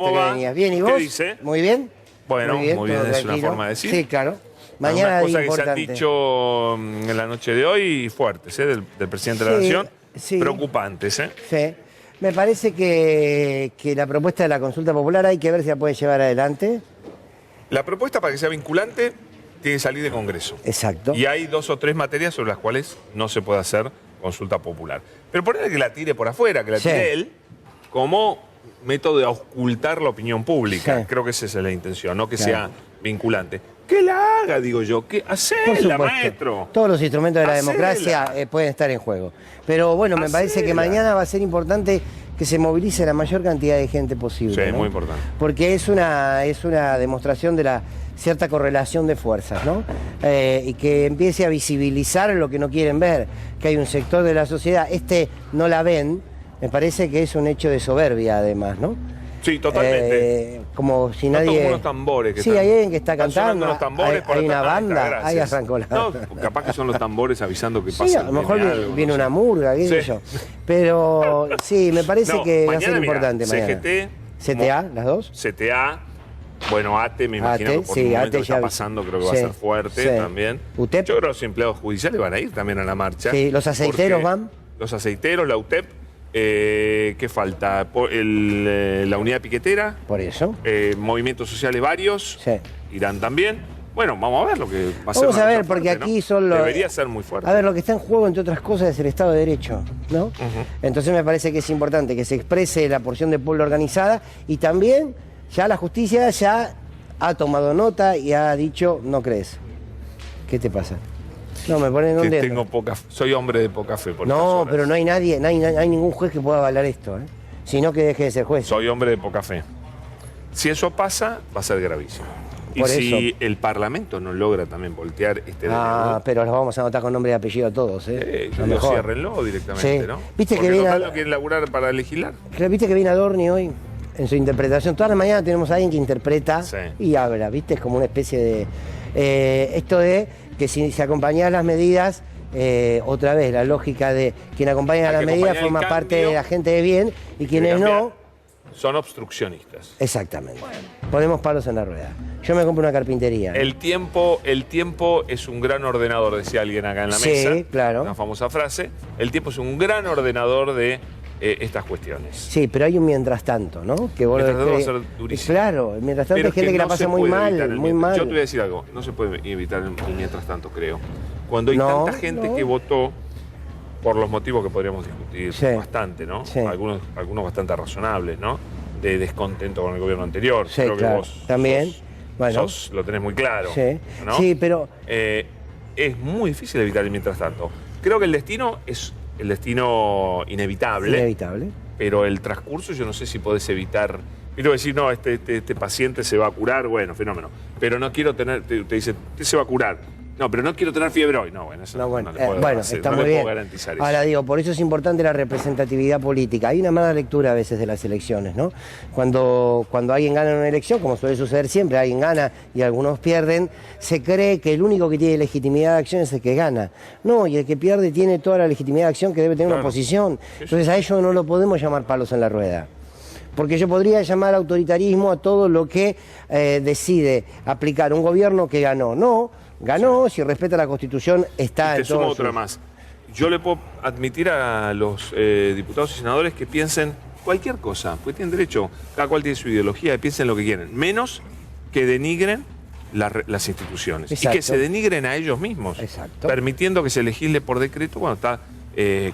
¿Cómo va? Bien, ¿y vos? ¿Qué dice? Muy bien. Bueno, muy bien, todo es una tranquilo. forma de decir. Sí, claro. Mañana Algunas día cosas que se han importante. dicho en la noche de hoy fuertes, del presidente de la Sí, Nación, sí. preocupantes. Sí. Me parece que la propuesta de la consulta popular hay que ver si la puede llevar adelante. La propuesta para que sea vinculante tiene que salir de Congreso. Exacto. Y hay 2 o 3 materias sobre las cuales no se puede hacer consulta popular. Pero ponerle que la tire por afuera, que la tire Sí. él, como método de ocultar la opinión pública. Sí. Creo que esa es la intención, no que Claro. sea vinculante. Que la haga, digo yo, que Por hacela, supuesto. maestro. Todos los instrumentos de la Hacela. democracia pueden estar en juego. Pero bueno, me parece que Hacela. mañana va a ser importante que se movilice la mayor cantidad de gente posible. Sí, ¿no? muy importante. Porque es una demostración de la cierta correlación de fuerzas, ¿no? Y que empiece a visibilizar lo que no quieren ver, que hay un sector de la sociedad, no la ven, me parece que es un hecho de soberbia además, ¿no? Sí, totalmente. Como si Son nadie... como unos tambores que sí, están- hay alguien que está están sonando cantando, unos tambores por hay una atrás. banda, Gracias. ahí arrancó la... No, capaz que son los tambores avisando que Sí, pasa. a lo mejor viene viene, algo, viene no una sé. murga, qué sé Sí. yo. Pero sí, me parece No, que va a mañana, ser mirá, importante mañana. CGT, CTA, las dos. CTA, bueno, ATE, me imagino ATE, que por sí, el momento ATE que está ya- pasando, creo que va a sí, ser fuerte sí. también. UTEP. Yo creo que los empleados judiciales van a ir también a la marcha. Sí, los aceiteros porque van. Los aceiteros, la UTEP, ¿qué falta? La unidad piquetera, Por eso. movimientos sociales varios, Sí. irán también. Bueno, vamos a ver lo que va a ser. Vamos una a ver, cosa porque fuerte, aquí ¿no? son los... Debería ser muy fuerte. A ver, lo que está en juego, entre otras cosas, es el Estado de Derecho, ¿no? Entonces me parece que es importante que se exprese la porción de pueblo organizada y también ya la justicia ya ha tomado nota y ha dicho, no crees. ¿Qué te pasa? No, me ponen Que un dedo. tengo soy hombre de poca fe. Por estas No, horas. pero no hay nadie, no hay ningún juez que pueda avalar esto, ¿eh? Sino que deje de ser juez. Soy hombre de poca fe. Si eso pasa, va a ser gravísimo. Y Por si eso. el Parlamento no logra también voltear este Pero los vamos a anotar con nombre y apellido a todos, ¿eh? yo Lo digo, mejor. ciérrenlo directamente, Sí. ¿no? ¿Viste que Porque viene total a- no quieren laburar para legislar. ¿Viste que viene Adorni hoy en su interpretación? Toda la mañana tenemos a alguien que interpreta Sí. y habla, ¿viste? Es como una especie de... esto de que si se acompañan las medidas, otra vez, la lógica de quien acompaña Hay las que medidas acompañar el forma parte cambio. de la gente de bien y quienes cambiar. no... Son obstruccionistas. Exactamente. Ponemos palos en la rueda. Yo me compro una carpintería. El tiempo es un gran ordenador, decía alguien acá en la Sí, mesa. claro. Una famosa frase. El tiempo es un gran ordenador de estas cuestiones. Sí, pero hay un mientras tanto, ¿no? Que vos Mientras tanto va a crees- ser durísimo. Claro, mientras tanto Pero hay gente que la no pasa se muy puede evitar mal, el muy mientras. mal. Yo te voy a decir algo, no se puede evitar el mientras tanto, creo. Cuando hay No, tanta gente no. que votó por los motivos que podríamos discutir Sí. bastante, ¿no? Sí. Algunos bastante razonables, ¿no? De descontento con el gobierno anterior. Sí, Creo que claro. vos También. Bueno. lo tenés muy claro. Sí. ¿no? Sí, pero... Es muy difícil evitar el mientras tanto. Creo que el destino es el destino inevitable. Inevitable. Pero el transcurso yo no sé si podés evitar. Quiero decir, no, este paciente se va a curar, bueno, fenómeno. Pero no quiero tener, te dice, usted se va a curar. No, pero no quiero tener fiebre hoy. No, bueno, eso No, bueno, no le puedo, bueno, hacer, está no muy le bien. puedo garantizar eso. Ahora digo, por eso es importante la representatividad política. Hay una mala lectura a veces de las elecciones, ¿no? Cuando alguien gana una elección, como suele suceder siempre, alguien gana y algunos pierden, se cree que el único que tiene legitimidad de acción es el que gana. No, y el que pierde tiene toda la legitimidad de acción que debe tener una Claro. oposición. Entonces a ello no lo podemos llamar palos en la rueda. Porque yo podría llamar autoritarismo a todo lo que decide aplicar un gobierno que ganó. No, ganó, si respeta la Constitución, está Y te en sumo todo otra más. Yo le puedo admitir a los diputados y senadores que piensen cualquier cosa, porque tienen derecho, cada cual tiene su ideología, y piensen lo que quieren, menos que denigren las instituciones. Exacto. Y que se denigren a ellos mismos, Exacto. permitiendo que se legisle por decreto cuando está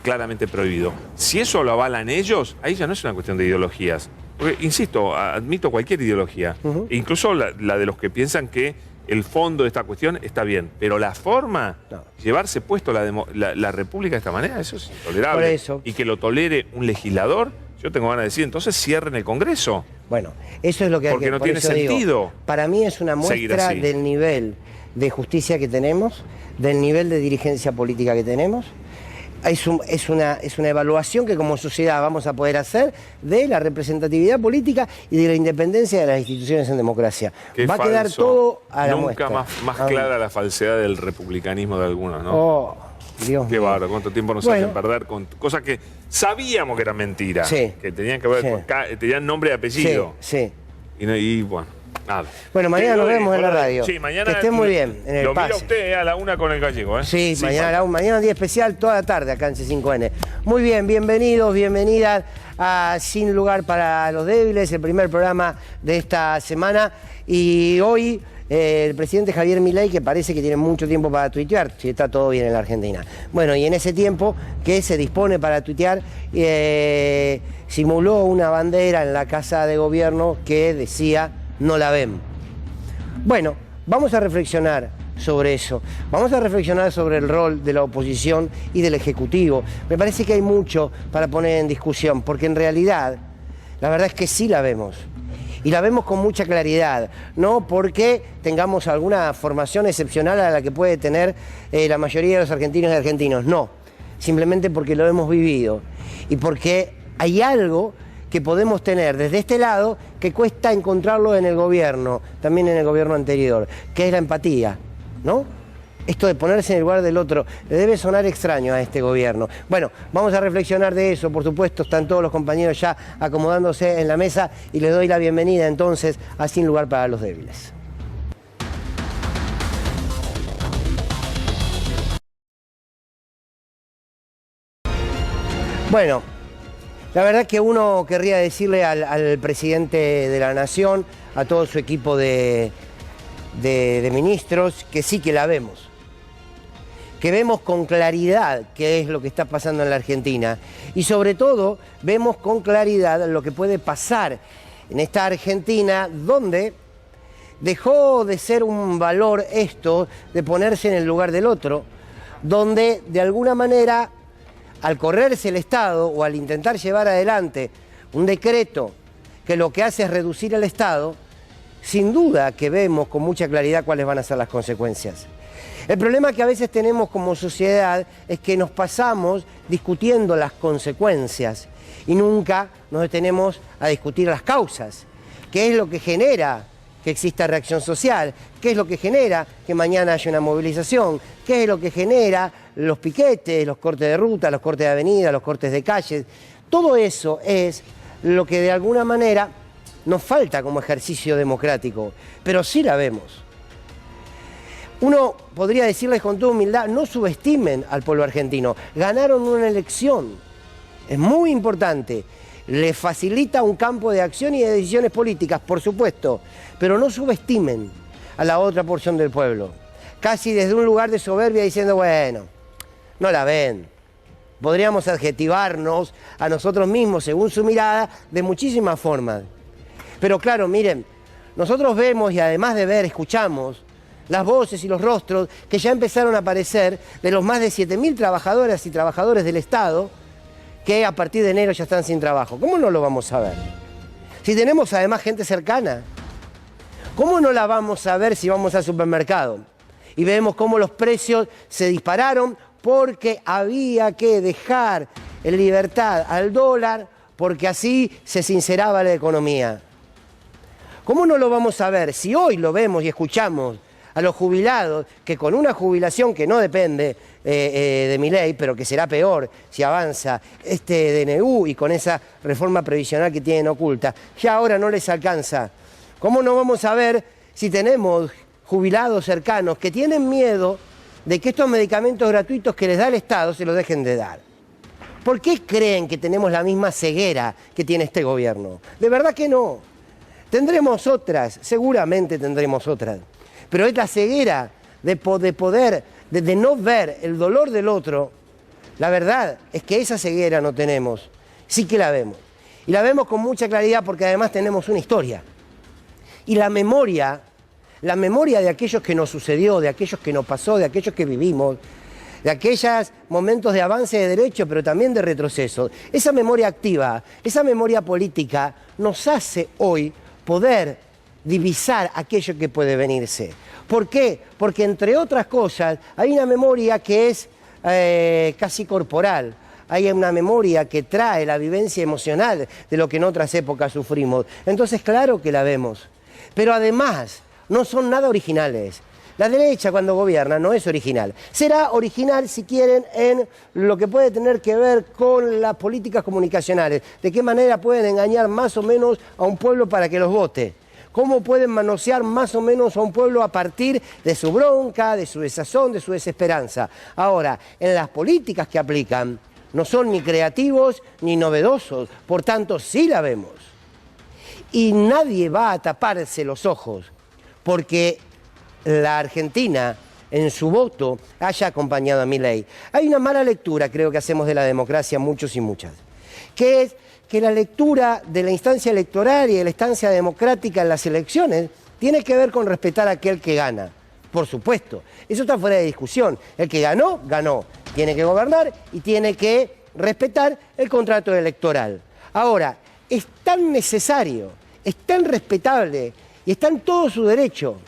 claramente prohibido. Si eso lo avalan ellos, ahí ya no es una cuestión de ideologías. Porque, insisto, admito cualquier ideología, incluso la de los que piensan que el fondo de esta cuestión está bien, pero la forma, No. llevarse puesto la República de esta manera, eso es intolerable. Por eso. Y que lo tolere un legislador, yo tengo ganas de decir, entonces cierren el Congreso. Bueno, eso es lo que hay Porque que... no por tiene eso digo, sentido para mí es una seguir muestra así. del nivel de justicia que tenemos, del nivel de dirigencia política que tenemos. Es una evaluación que como sociedad vamos a poder hacer de la representatividad política y de la independencia de las instituciones en democracia. Qué Va a quedar falso. todo a la Nunca muestra. más clara la falsedad del republicanismo de algunos, ¿no? Oh, Dios Qué mío. bárbaro, cuánto tiempo nos Bueno. hacen perder con cosas que sabíamos que eran mentiras. Sí. Que tenían que ver Sí. con... tenían nombre y apellido. Sí, sí. Y bueno, nada. Bueno, mañana Qué nos gloria, vemos en la Nicolás. radio. Sí, mañana... Que esté muy bien en el Lo mira pase. usted a la 1 con el gallego, ¿eh? Sí, mañana un día especial, toda la tarde acá en C5N. Muy bien, bienvenidos, bienvenidas a Sin Lugar para los Débiles, el primer programa de esta semana. Y hoy el presidente Javier Milei, que parece que tiene mucho tiempo para tuitear, si está todo bien en la Argentina. Bueno, y en ese tiempo que se dispone para tuitear, simuló una bandera en la Casa de Gobierno que decía, no la ven. Bueno, vamos a reflexionar sobre eso. Vamos a reflexionar sobre el rol de la oposición y del Ejecutivo. Me parece que hay mucho para poner en discusión, porque en realidad, la verdad es que sí la vemos. Y la vemos con mucha claridad, no porque tengamos alguna formación excepcional a la que puede tener la mayoría de los argentinos y argentinos, no. Simplemente porque lo hemos vivido y porque hay algo que podemos tener desde este lado que cuesta encontrarlo en el gobierno, también en el gobierno anterior, que es la empatía, ¿no? Esto de ponerse en el lugar del otro le debe sonar extraño a este gobierno. Bueno, vamos a reflexionar de eso, por supuesto, están todos los compañeros ya acomodándose en la mesa y les doy la bienvenida entonces a Sin Lugar para los Débiles. Bueno, la verdad que uno querría decirle al presidente de la Nación, a todo su equipo de ministros, que sí que la vemos. Que vemos con claridad qué es lo que está pasando en la Argentina. Y sobre todo, vemos con claridad lo que puede pasar en esta Argentina, donde dejó de ser un valor esto de ponerse en el lugar del otro, donde de alguna manera, al correrse el Estado o al intentar llevar adelante un decreto que lo que hace es reducir el Estado, sin duda que vemos con mucha claridad cuáles van a ser las consecuencias. El problema que a veces tenemos como sociedad es que nos pasamos discutiendo las consecuencias y nunca nos detenemos a discutir las causas. ¿Qué es lo que genera que exista reacción social? ¿Qué es lo que genera que mañana haya una movilización? ¿Qué es lo que genera los piquetes, los cortes de ruta, los cortes de avenida, los cortes de calles? Todo eso es lo que de alguna manera nos falta como ejercicio democrático, pero sí la vemos. Uno podría decirles con toda humildad, no subestimen al pueblo argentino. Ganaron una elección, es muy importante. Les facilita un campo de acción y de decisiones políticas, por supuesto, pero no subestimen a la otra porción del pueblo. Casi desde un lugar de soberbia diciendo, bueno, no la ven. Podríamos adjetivarnos a nosotros mismos, según su mirada, de muchísimas formas. Pero claro, miren, nosotros vemos y además de ver, escuchamos las voces y los rostros que ya empezaron a aparecer de los más de 7.000 trabajadoras y trabajadores del Estado que a partir de enero ya están sin trabajo. ¿Cómo no lo vamos a ver? Si tenemos además gente cercana, ¿cómo no la vamos a ver si vamos al supermercado? Y vemos cómo los precios se dispararon porque había que dejar en libertad al dólar porque así se sinceraba la economía. ¿Cómo no lo vamos a ver si hoy lo vemos y escuchamos a los jubilados que con una jubilación que no depende de Milei, pero que será peor si avanza este DNU y con esa reforma previsional que tienen oculta, ya ahora no les alcanza? ¿Cómo no vamos a ver si tenemos jubilados cercanos que tienen miedo de que estos medicamentos gratuitos que les da el Estado se los dejen de dar? ¿Por qué creen que tenemos la misma ceguera que tiene este gobierno? De verdad que no. Tendremos otras, seguramente tendremos otras. Pero es la ceguera de no ver el dolor del otro. La verdad es que esa ceguera no tenemos, sí que la vemos. Y la vemos con mucha claridad porque además tenemos una historia. Y la memoria de aquellos que nos sucedió, de aquellos que nos pasó, de aquellos que vivimos, de aquellos momentos de avance de derecho, pero también de retroceso. Esa memoria activa, esa memoria política nos hace hoy poder divisar aquello que puede venirse. ¿Por qué? Porque entre otras cosas hay una memoria que es casi corporal. Hay una memoria que trae la vivencia emocional de lo que en otras épocas sufrimos. Entonces, claro que la vemos. Pero además, no son nada originales. La derecha cuando gobierna no es original. Será original, si quieren, en lo que puede tener que ver con las políticas comunicacionales. De qué manera pueden engañar más o menos a un pueblo para que los vote. Cómo pueden manosear más o menos a un pueblo a partir de su bronca, de su desazón, de su desesperanza. Ahora, en las políticas que aplican, no son ni creativos ni novedosos. Por tanto, sí la vemos. Y nadie va a taparse los ojos porque la Argentina en su voto haya acompañado a Milei. Hay una mala lectura, creo que hacemos de la democracia muchos y muchas, que es que la lectura de la instancia electoral y de la instancia democrática en las elecciones tiene que ver con respetar a aquel que gana. Por supuesto, eso está fuera de discusión. El que ganó, ganó. Tiene que gobernar y tiene que respetar el contrato electoral. Ahora, es tan necesario, es tan respetable y está en todo su derecho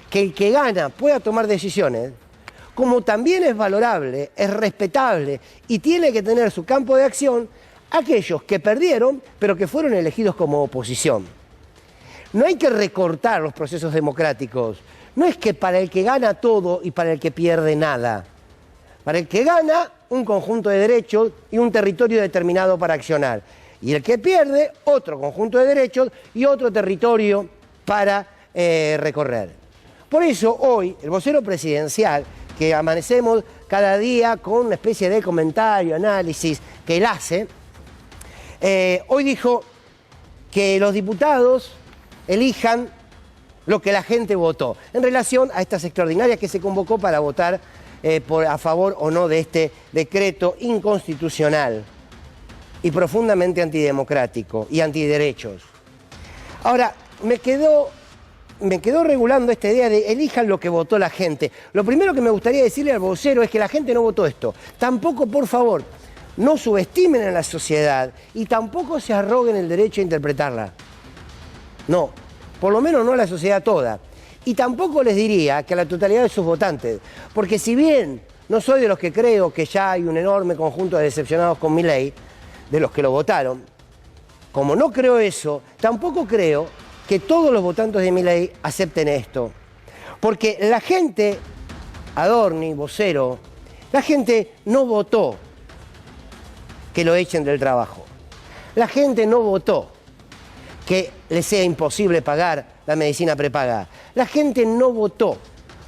que el que gana pueda tomar decisiones, como también es valorable, es respetable y tiene que tener su campo de acción aquellos que perdieron, pero que fueron elegidos como oposición. No hay que recortar los procesos democráticos. No es que para el que gana todo y para el que pierde nada. Para el que gana, un conjunto de derechos y un territorio determinado para accionar. Y el que pierde, otro conjunto de derechos y otro territorio para recorrer. Por eso hoy, el vocero presidencial, que amanecemos cada día con una especie de comentario, análisis que él hace, hoy dijo que los diputados elijan lo que la gente votó, en relación a estas extraordinarias que se convocó para votar a favor o no de este decreto inconstitucional y profundamente antidemocrático y antiderechos. Ahora, me quedó regulando esta idea de elijan lo que votó la gente. Lo primero que me gustaría decirle al vocero es que la gente no votó esto. Tampoco, por favor, no subestimen a la sociedad y tampoco se arroguen el derecho a interpretarla. No, por lo menos no a la sociedad toda. Y tampoco les diría que a la totalidad de sus votantes, porque si bien no soy de los que creo que ya hay un enorme conjunto de decepcionados con Milei, de los que lo votaron, como no creo eso, tampoco creo que todos los votantes de Milei acepten esto. Porque la gente, Adorni, vocero, la gente no votó que lo echen del trabajo. La gente no votó que le sea imposible pagar la medicina prepaga. La gente no votó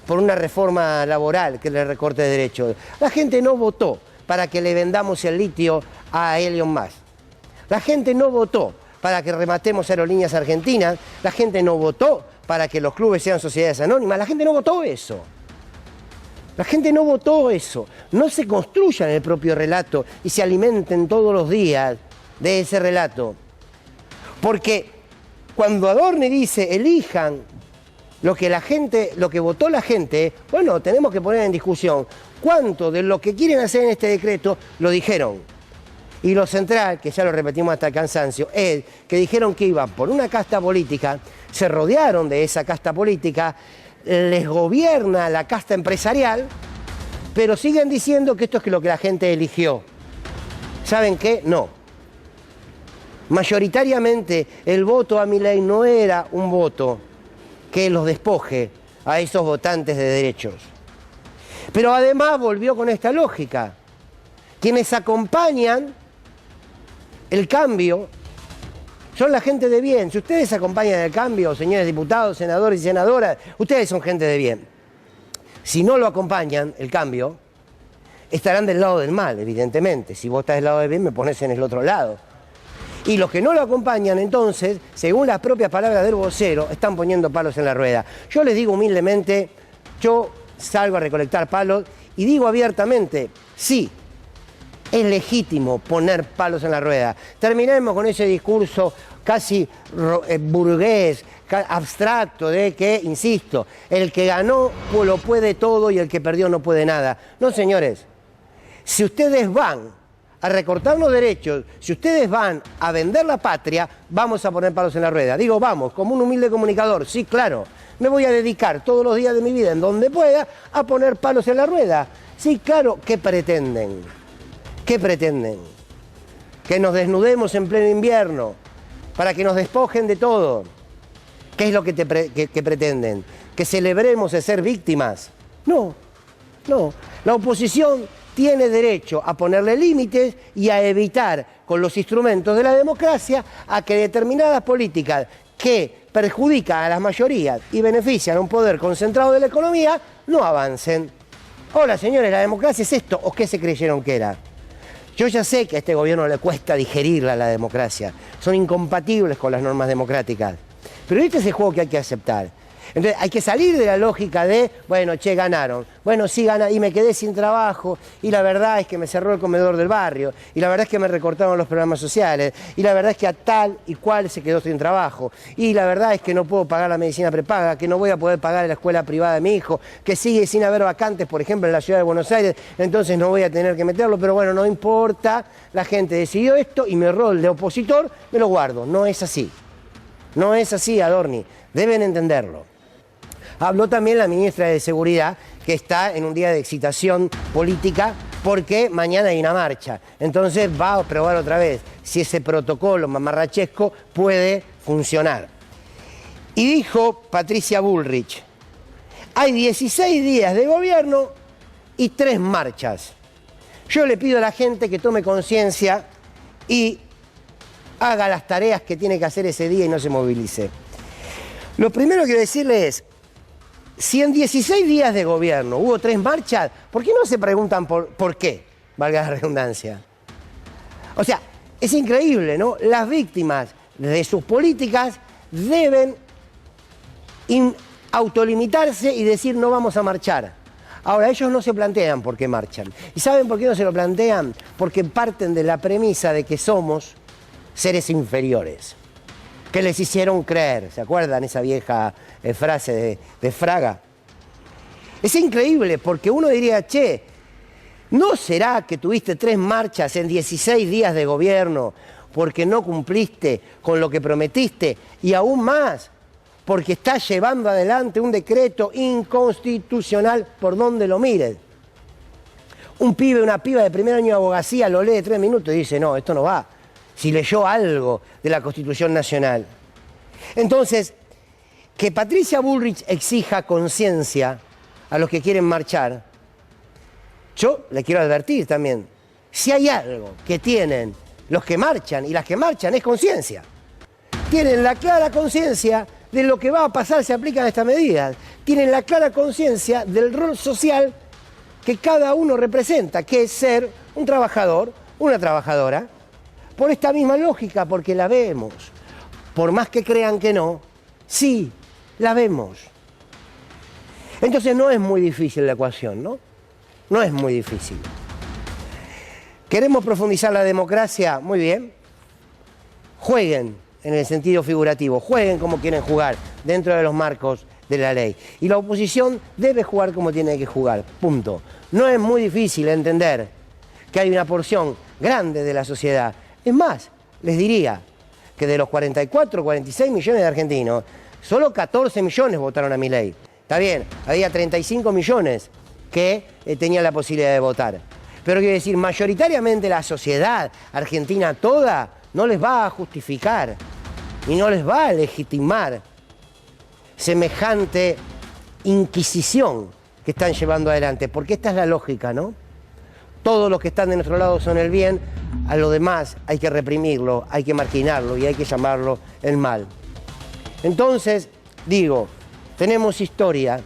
por una reforma laboral que le recorte derechos. La gente no votó para que le vendamos el litio a Elon Musk. La gente no votó para que rematemos aerolíneas argentinas. La gente no votó para que los clubes sean sociedades anónimas. La gente no votó eso. La gente no votó eso. No se construyan el propio relato y se alimenten todos los días de ese relato. Porque cuando Adorni dice elijan lo que votó la gente, bueno, tenemos que poner en discusión cuánto de lo que quieren hacer en este decreto lo dijeron. Y lo central, que ya lo repetimos hasta el cansancio, es que dijeron que iban por una casta política, se rodearon de esa casta política, les gobierna la casta empresarial, pero siguen diciendo que esto es lo que la gente eligió. ¿Saben qué? No. Mayoritariamente el voto a Milei no era un voto que los despoje a esos votantes de derechos. Pero además volvió con esta lógica. Quienes acompañan el cambio son la gente de bien. Si ustedes acompañan el cambio, señores diputados, senadores y senadoras, ustedes son gente de bien. Si no lo acompañan, el cambio, estarán del lado del mal, evidentemente. Si vos estás del lado del bien, me pones en el otro lado. Y los que no lo acompañan, entonces, según las propias palabras del vocero, están poniendo palos en la rueda. Yo les digo humildemente, yo salgo a recolectar palos y digo abiertamente, sí, es legítimo poner palos en la rueda. Terminemos con ese discurso casi burgués, abstracto de que, insisto, el que ganó lo puede todo y el que perdió no puede nada. No, señores, si ustedes van a recortar los derechos, si ustedes van a vender la patria, vamos a poner palos en la rueda. Digo, vamos, como un humilde comunicador, sí, claro, me voy a dedicar todos los días de mi vida, en donde pueda, a poner palos en la rueda. Sí, claro, ¿qué pretenden? ¿Qué pretenden? ¿Que nos desnudemos en pleno invierno para que nos despojen de todo? ¿Qué es lo que pretenden? ¿Que celebremos el ser víctimas? No, no. La oposición tiene derecho a ponerle límites y a evitar, con los instrumentos de la democracia, a que determinadas políticas que perjudican a las mayorías y benefician a un poder concentrado de la economía, no avancen. Hola, señores, ¿la democracia es esto o qué se creyeron que era? Yo ya sé que a este gobierno le cuesta digerirla la democracia. Son incompatibles con las normas democráticas. Pero este es el juego que hay que aceptar. Entonces hay que salir de la lógica de, bueno, che, ganaron. Bueno, sí, ganaron y me quedé sin trabajo. Y la verdad es que me cerró el comedor del barrio. Y la verdad es que me recortaron los programas sociales. Y la verdad es que a tal y cual se quedó sin trabajo. Y la verdad es que no puedo pagar la medicina prepaga, que no voy a poder pagar la escuela privada de mi hijo, que sigue sin haber vacantes, por ejemplo, en la ciudad de Buenos Aires. Entonces no voy a tener que meterlo. Pero bueno, no importa. La gente decidió esto y mi rol de opositor me lo guardo. No es así. No es así, Adorni. Deben entenderlo. Habló también la ministra de Seguridad, que está en un día de excitación política porque mañana hay una marcha. Entonces va a probar otra vez si ese protocolo mamarrachesco puede funcionar. Y dijo Patricia Bullrich, hay 16 días de gobierno y 3 marchas. Yo le pido a la gente que tome conciencia y haga las tareas que tiene que hacer ese día y no se movilice. Lo primero que quiero decirle es, si en 16 días de gobierno hubo 3 marchas, ¿por qué no se preguntan por qué? Valga la redundancia. O sea, es increíble, ¿no? Las víctimas de sus políticas deben autolimitarse y decir no vamos a marchar. Ahora, ellos no se plantean por qué marchan. ¿Y saben por qué no se lo plantean? Porque parten de la premisa de que somos seres inferiores, que les hicieron creer. ¿Se acuerdan esa vieja frase de Fraga? Es increíble porque uno diría, che, ¿no será que tuviste 3 marchas en 16 días de gobierno porque no cumpliste con lo que prometiste? Y aún más, porque estás llevando adelante un decreto inconstitucional por donde lo mires. Un pibe, una piba de primer año de abogacía lo lee 3 minutos y dice, no, esto no va. Si leyó algo de la Constitución Nacional. Entonces, que Patricia Bullrich exija conciencia a los que quieren marchar, yo le quiero advertir también, si hay algo que tienen los que marchan y las que marchan es conciencia. Tienen la clara conciencia de lo que va a pasar si aplican estas medidas. Tienen la clara conciencia del rol social que cada uno representa, que es ser un trabajador, una trabajadora, por esta misma lógica, porque la vemos. Por más que crean que no, sí, la vemos. Entonces no es muy difícil la ecuación, ¿no? No es muy difícil. ¿Queremos profundizar la democracia? Muy bien. Jueguen en el sentido figurativo, jueguen como quieren jugar, dentro de los marcos de la ley. Y la oposición debe jugar como tiene que jugar, punto. No es muy difícil entender que hay una porción grande de la sociedad. Es más, les diría que de los 44, 46 millones de argentinos, solo 14 millones votaron a Milei. Está bien, había 35 millones que tenían la posibilidad de votar. Pero quiero decir, mayoritariamente la sociedad argentina toda no les va a justificar y no les va a legitimar semejante inquisición que están llevando adelante. Porque esta es la lógica, ¿no? Todos los que están de nuestro lado son el bien, a lo demás hay que reprimirlo, hay que marginarlo y hay que llamarlo el mal. Entonces, digo, tenemos historia,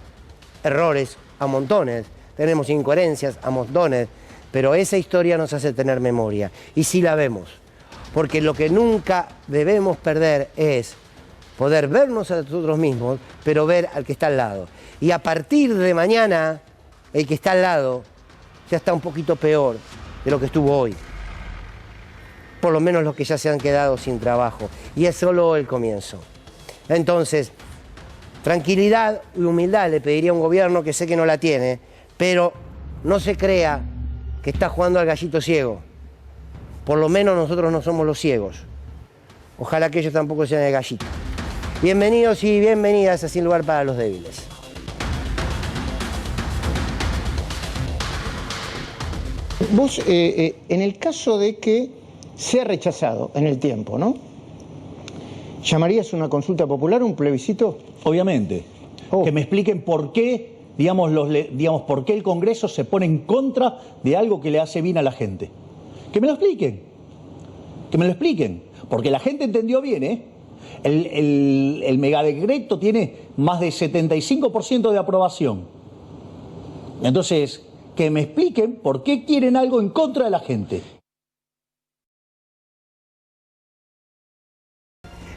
errores a montones, tenemos incoherencias a montones, pero esa historia nos hace tener memoria. Y sí la vemos, porque lo que nunca debemos perder es poder vernos a nosotros mismos, pero ver al que está al lado. Y a partir de mañana, el que está al lado ya está un poquito peor de lo que estuvo hoy. Por lo menos los que ya se han quedado sin trabajo. Y es solo el comienzo. Entonces, tranquilidad y humildad le pediría a un gobierno que sé que no la tiene, pero no se crea que está jugando al gallito ciego. Por lo menos nosotros no somos los ciegos. Ojalá que ellos tampoco sean el gallito. Bienvenidos y bienvenidas a Sin Lugar para los Débiles. Vos, en el caso de que sea rechazado en el tiempo, ¿no? ¿Llamarías una consulta popular, un plebiscito? Obviamente. Que me expliquen por qué, digamos, por qué el Congreso se pone en contra de algo que le hace bien a la gente. Que me lo expliquen. Que me lo expliquen. Porque la gente entendió bien, ¿eh? El megadecreto tiene más de 75% de aprobación. Entonces, que me expliquen por qué quieren algo en contra de la gente.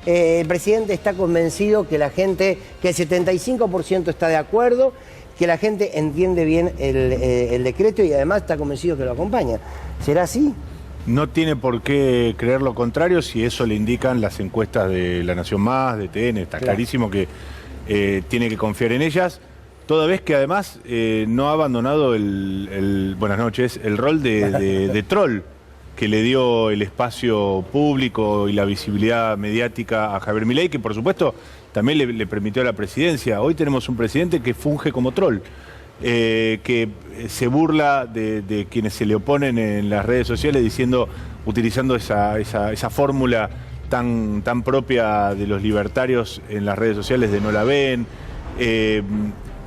El presidente está convencido que la gente, que el 75% está de acuerdo, que la gente entiende bien el decreto y además está convencido que lo acompaña. ¿Será así? No tiene por qué creer lo contrario si eso le indican las encuestas de La Nación Más, de TN. Está clarísimo que tiene que confiar en ellas. Toda vez que además no ha abandonado buenas noches, el rol de troll que le dio el espacio público y la visibilidad mediática a Javier Milei, que por supuesto también le permitió a la presidencia. Hoy tenemos un presidente que funge como troll, que se burla de quienes se le oponen en las redes sociales utilizando esa fórmula tan propia de los libertarios en las redes sociales de no la ven,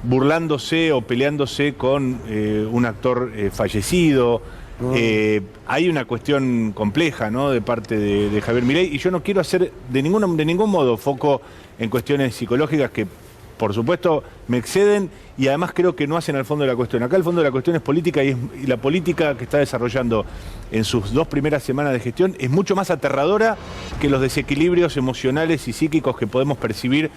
burlándose o peleándose con un actor fallecido. Hay una cuestión compleja, ¿no?, de parte de Javier Milei, y yo no quiero hacer de ningún modo foco en cuestiones psicológicas que, por supuesto, me exceden y además creo que no hacen al fondo de la cuestión. Acá el fondo de la cuestión es política y la política que está desarrollando en sus 2 primeras semanas de gestión es mucho más aterradora que los desequilibrios emocionales y psíquicos que podemos percibir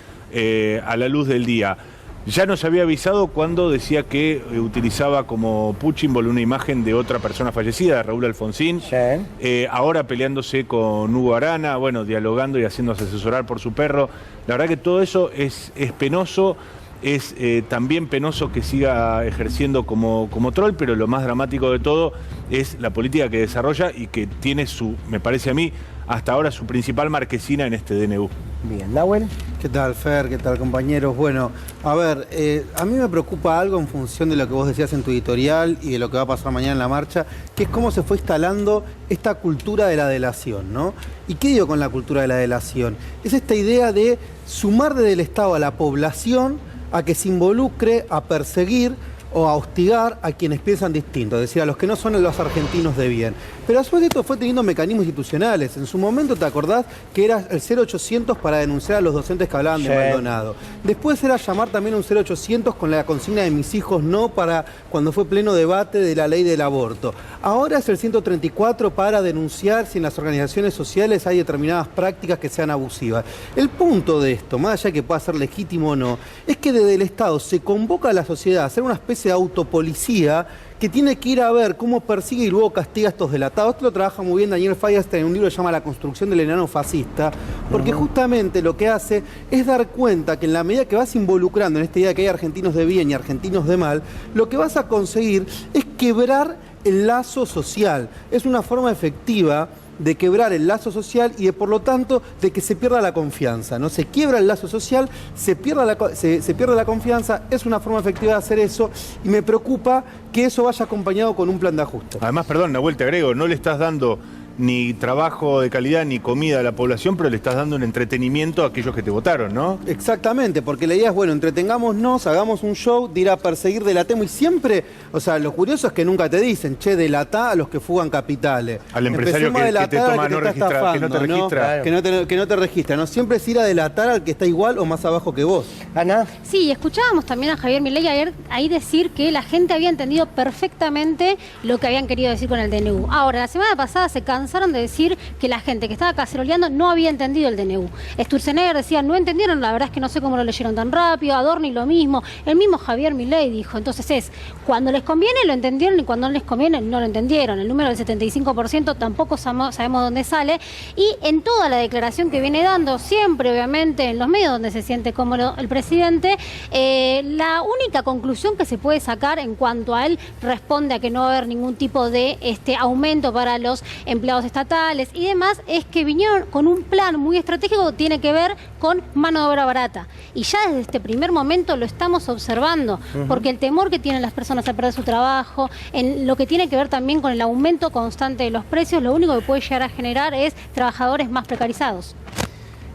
a la luz del día. Ya nos había avisado cuando decía que utilizaba como punching ball una imagen de otra persona fallecida, de Raúl Alfonsín. Sí. Ahora peleándose con Hugo Arana, bueno, dialogando y haciéndose asesorar por su perro. La verdad que todo eso es penoso. Es también penoso que siga ejerciendo como troll, pero lo más dramático de todo es la política que desarrolla y que tiene me parece a mí, hasta ahora su principal marquesina en este DNU. Bien, Nahuel. ¿Qué tal, Fer? ¿Qué tal, compañeros? Bueno, a ver, a mí me preocupa algo en función de lo que vos decías en tu editorial y de lo que va a pasar mañana en la marcha, que es cómo se fue instalando esta cultura de la delación, ¿no? ¿Y qué digo con la cultura de la delación? Es esta idea de sumar desde el Estado a la población a que se involucre a perseguir o a hostigar a quienes piensan distinto, es decir, a los que no son los argentinos de bien. Pero a su vez esto fue teniendo mecanismos institucionales. En su momento, ¿te acordás que era el 0800 para denunciar a los docentes que hablaban de Maldonado? Después era llamar también a un 0800 con la consigna de mis hijos no para cuando fue pleno debate de la ley del aborto. Ahora es el 134 para denunciar si en las organizaciones sociales hay determinadas prácticas que sean abusivas. El punto de esto, más allá de que pueda ser legítimo o no, es que desde el Estado se convoca a la sociedad a hacer una especie de autopolicía que tiene que ir a ver cómo persigue y luego castiga a estos delatados. Esto lo trabaja muy bien Daniel Fayerstein en un libro que se llama La construcción del enano fascista, porque justamente lo que hace es dar cuenta que en la medida que vas involucrando en esta idea de que hay argentinos de bien y argentinos de mal, lo que vas a conseguir es quebrar el lazo social. Es una forma efectiva de quebrar el lazo social y de, por lo tanto, de que se pierda la confianza, ¿no? Se quiebra el lazo social, se pierde la confianza, es una forma efectiva de hacer eso y me preocupa que eso vaya acompañado con un plan de ajuste. Además, perdón, Nahuel, te agrego, no le estás dando ni trabajo de calidad ni comida a la población, pero le estás dando un entretenimiento a aquellos que te votaron, ¿no? Exactamente, porque la idea es, bueno, entretengámonos, hagamos un show, de ir a perseguir, delatemos, y siempre, o sea, lo curioso es que nunca te dicen, che, delatá a los que fugan capitales. Al empresario que te toma, que no te registra. Que no te registra, ¿no? Siempre es ir a delatar al que está igual o más abajo que vos. Ana. Sí, escuchábamos también a Javier Milei ayer ahí decir que la gente había entendido perfectamente lo que habían querido decir con el DNU. Ahora, la semana pasada se cansaron de decir que la gente que estaba caceroleando no había entendido el DNU. Sturzenegger decía, no entendieron, la verdad es que no sé cómo lo leyeron tan rápido, Adorni lo mismo, el mismo Javier Milei dijo. Entonces cuando les conviene lo entendieron y cuando no les conviene no lo entendieron. El número del 75% tampoco sabemos dónde sale, y en toda la declaración que viene dando, siempre obviamente en los medios donde se siente cómodo el presidente, la única conclusión que se puede sacar en cuanto a él responde a que no va a haber ningún tipo de aumento para los empleados estatales y demás, es que vinieron con un plan muy estratégico que tiene que ver con mano de obra barata. Y ya desde este primer momento lo estamos observando, porque el temor que tienen las personas a perder su trabajo, en lo que tiene que ver también con el aumento constante de los precios, lo único que puede llegar a generar es trabajadores más precarizados.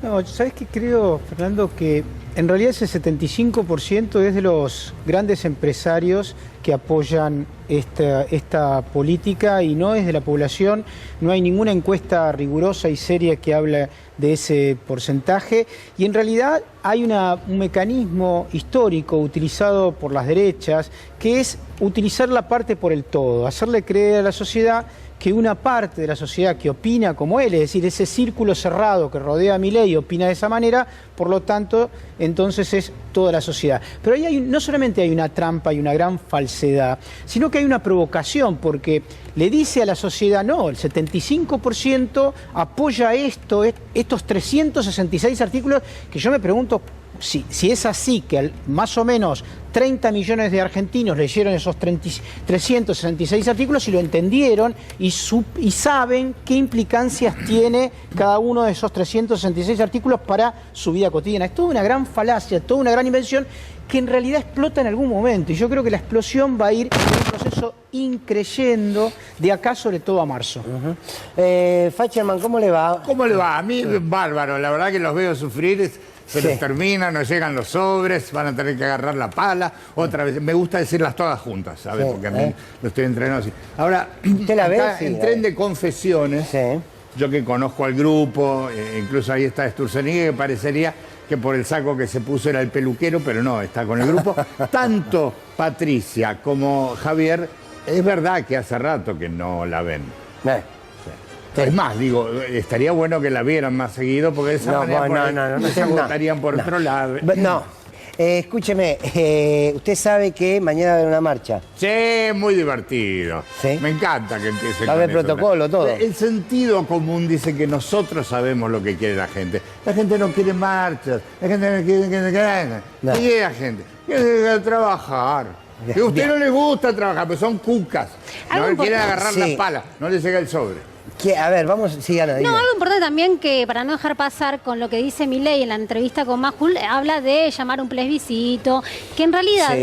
No, ¿sabes qué creo, Fernando? Que en realidad ese 75% es de los grandes empresarios que apoyan esta política y no es de la población. No hay ninguna encuesta rigurosa y seria que habla de ese porcentaje. Y en realidad hay un mecanismo histórico utilizado por las derechas, que es utilizar la parte por el todo, hacerle creer a la sociedad que una parte de la sociedad que opina como él, es decir, ese círculo cerrado que rodea a Milei opina de esa manera, por lo tanto, entonces es toda la sociedad. Pero ahí no solamente hay una trampa y una gran falsedad, sino que hay una provocación, porque le dice a la sociedad, no, el 75% apoya estos 366 artículos, que yo me pregunto, si es así, que más o menos 30 millones de argentinos leyeron esos 366 artículos y lo entendieron y saben qué implicancias tiene cada uno de esos 366 artículos para su vida cotidiana. Es toda una gran falacia, toda una gran invención que en realidad explota en algún momento. Y yo creo que la explosión va a ir en un proceso increyendo de acá, sobre todo a marzo. Facherman, ¿cómo le va? ¿Cómo le va? A mí, bárbaro. La verdad que los veo sufrir. Se les termina, no llegan los sobres, van a tener que agarrar la pala. Otra vez, me gusta decirlas todas juntas, ¿sabes? Sí, porque a mí lo estoy entrenando así. Ahora, ¿usted la ve? acá, Sí, el tren de confesiones, yo que conozco al grupo, incluso ahí está Sturzenegger, que parecería que por el saco que se puso era el peluquero, pero no, está con el grupo. Tanto Patricia como Javier, es verdad que hace rato que no la ven. Es más, digo, estaría bueno que la vieran más seguido, porque de esa manera no se votarían por otro lado. No, escúcheme, usted sabe que mañana va a haber una marcha. Sí, muy divertido. ¿Sí? Me encanta que empiece va a haber protocolo, todo. El sentido común dice que nosotros sabemos lo que quiere la gente. La gente no quiere marchas, la gente no quiere ¿Qué quiere la gente? Quiere trabajar. Que a usted no les gusta trabajar, pero son cucas. No quieren agarrar las palas, no les llega el sobre. A ver, vamos, Ana, dime. No, algo importante también que para no dejar pasar con lo que dice Milei en la entrevista con Majul, habla de llamar un plebiscito, que en realidad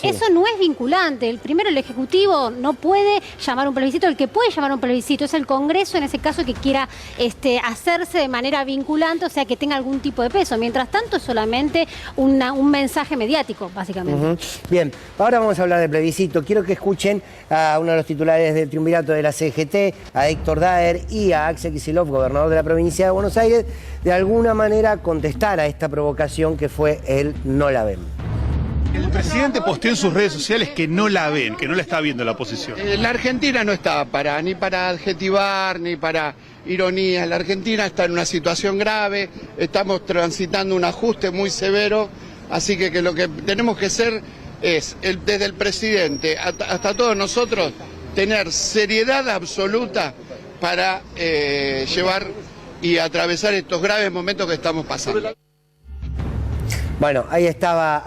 eso no es vinculante. El Ejecutivo no puede llamar un plebiscito, el que puede llamar un plebiscito es el Congreso, en ese caso que quiera hacerse de manera vinculante, o sea, que tenga algún tipo de peso. Mientras tanto es solamente un mensaje mediático, básicamente. Bien, ahora vamos a hablar de plebiscito. Quiero que escuchen a uno de los titulares del triunvirato de la CGT, a Héctor Daer y a Axel Kicillof, gobernador de la provincia de Buenos Aires, de alguna manera contestar a esta provocación que fue el no la ven. El presidente posteó en sus redes sociales que no la ven, que no la está viendo la oposición. La Argentina no está ni para adjetivar, ni para ironía. La Argentina está en una situación grave, estamos transitando un ajuste muy severo, así que lo que tenemos que hacer es, desde el presidente hasta todos nosotros, tener seriedad absoluta para llevar y atravesar estos graves momentos que estamos pasando. Bueno, ahí estaba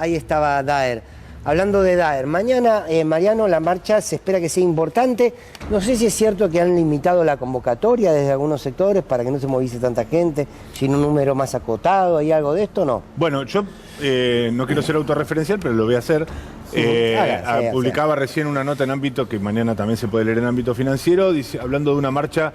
Daer. Hablando de Daer, mañana, Mariano, la marcha se espera que sea importante. No sé si es cierto que han limitado la convocatoria desde algunos sectores para que no se movilice tanta gente, sino un número más acotado. ¿Hay algo de esto o no? Bueno, yo no quiero ser autorreferencial, pero lo voy a hacer. Publicaba recién una nota en ámbito, que mañana también se puede leer en ámbito financiero, hablando de una marcha